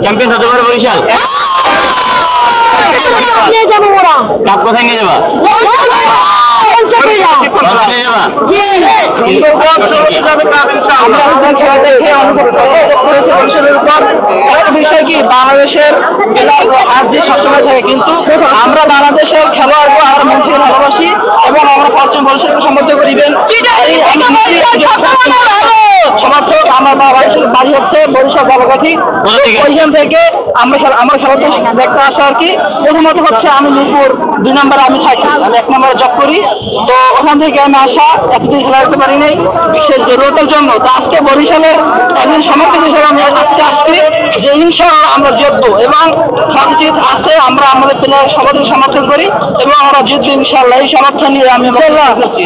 Champion হতে পারে Barishal. Cup কোথায় নিয়ে যাবা? বিষয় কি বাংলাদেশের আজ যে সবসময় থাকে, কিন্তু আমরা বাংলাদেশের খেলোয়াড়কে আমরা মন থেকে ভালোবাসি এবং আমরা পশ্চিম বরিশালকে সমর্থন করিবেন। সমর্থক আমার বাড়ি হচ্ছে বরিশাল বাবাকাঠি। ওইখান থেকে আমরা আমার খেলাতে দেখতে আসা আর কি। প্রথমত হচ্ছে আমি মিরপুর 2 নম্বরে আমি থাকি, আমি 1 নম্বরে জব করি। তো ওখান থেকে আমি আসা, এতদিন খেলা করতে পারি নাই বিশেষ জরুরতের জন্য। তো আজকে বরিশালের একজন সমর্থক হিসেবে আমি আজকে আসছি যে ইনশাআল্লাহ আমরা জিতবো এবং জিত আছে। আমরা আমাদের প্লেয়ার সবাই সমর্থন করি এবং আমরা জিতবো ইনশাআল্লাহ। এই সমর্থন নিয়ে আমি করছি।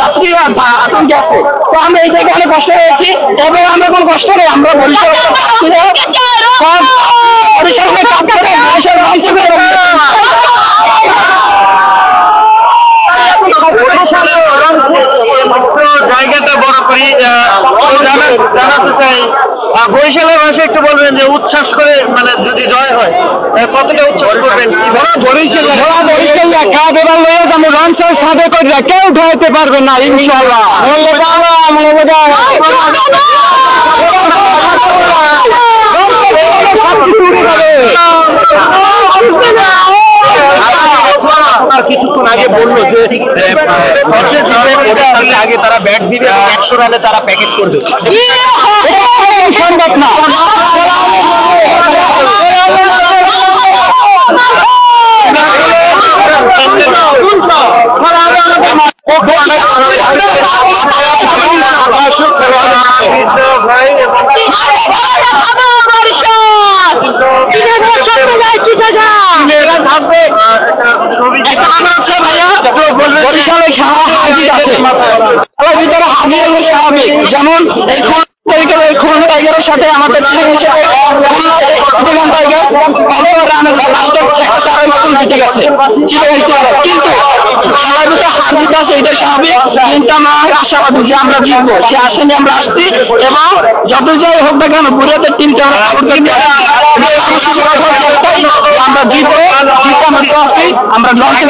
যাত্রীরা আতঙ্কে আছে, তো আমরা এই জায়গায় অনেক কষ্ট হয়েছি এবং আমরা কোনো কষ্ট নেই। আমরা বরিশাল জায়গাটা বড় করি জানাতে চাই, বরিশালের ভাষায় একটু বলবেন যে উচ্ছ্বাস করে, মানে যদি জয় হয় কতটা উচ্ছ্বাস করবেন? কেউ ঢাইতে পারবে না ইনশাআল্লাহ। কিছুক্ষণ আগে বললো যে আগে তারা ব্যাট দিবে, 100 রানে তারা প্যাকেট করবে। সম্ভব না। যেমন খুলনা টাইগারের সাথে আমাদের জিতে গেছে, কিন্তু খেলার ভিতরে হার জিতে আছে, এটা স্বাভাবিক। কিন্তু আমার আশাবাদী যে আমরা জিতবো, সে আশা নিয়ে আমরা আসছি এবং যত যাই হোক না কেন বুড়িয়াদের টিমকে আমরা জিতবো, জিতে আমরা ট্রফি আমরা লঞ্চে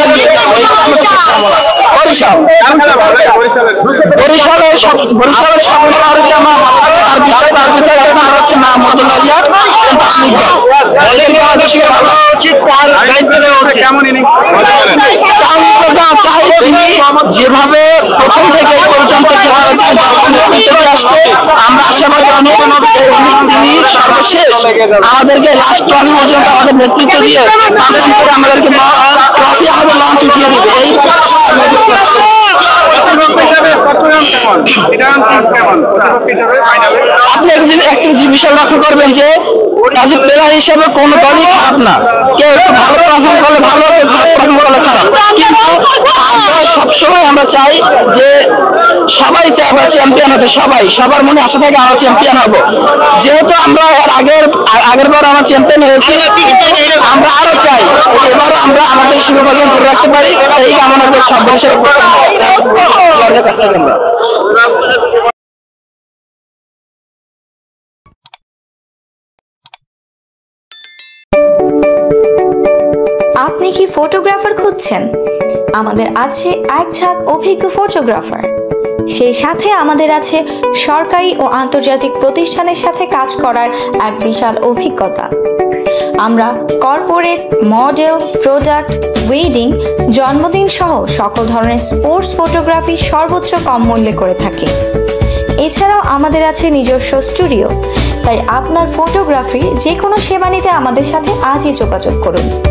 বরিশালের সবচেয়ে আমার আর বিষয় তার ভিতরে হচ্ছে না মদুল্লাহ যেভাবে প্রথম থেকে পর্যন্ত আসছে, আমরা আশাবাদী তিনি সর্বশেষ আমাদেরকে লাস্ট ট্রফি পর্যন্ত আমাদের নেতৃত্ব দিয়ে করে আমাদেরকে ট্রফি আমাদের লঞ্চ উঠিয়ে দিবে। এই আপনি একটি বিষয় লক্ষ্য করবেন যে প্লেয়ার হিসেবে কোন দলই খারাপ না, কেউ একটু ভালো পারফর্ম করলে ভালো, কেউ খারাপ পারফর্ম করলে খারাপ। কিন্তু সবসময় আমরা চাই যে সবাই চাই আমরা চ্যাম্পিয়ন হতে, সবার মনে আশা থাকে আমরা চ্যাম্পিয়ন হবো। যেহেতু আমরা আগের বার আমরা চ্যাম্পিয়ন হয়েছি, আমরা আরো চাই এবারও আমরা আমাদের শিরোপাকে ধরে রাখতে পারি। এই কামনা করে সব বিষয়ে আপনি কি ফটোগ্রাফার খুঁজছেন? আমাদের আছে এক ঝাঁক অভিজ্ঞ ফটোগ্রাফার, সেই সাথে আমাদের আছে সরকারি ও আন্তর্জাতিক প্রতিষ্ঠানের সাথে কাজ করার এক বিশাল অভিজ্ঞতা। আমরা কর্পোরেট, মডেল, প্রোডাক্ট, ওয়েডিং, জন্মদিন সহ সকল ধরনের স্পোর্টস ফটোগ্রাফি সর্বোচ্চ কম মূল্যে করে থাকি। এছাড়াও আমাদের আছে নিজস্ব স্টুডিও। তাই আপনার ফটোগ্রাফির যে কোনো সেবা নিতে আমাদের সাথে আজই যোগাযোগ করুন।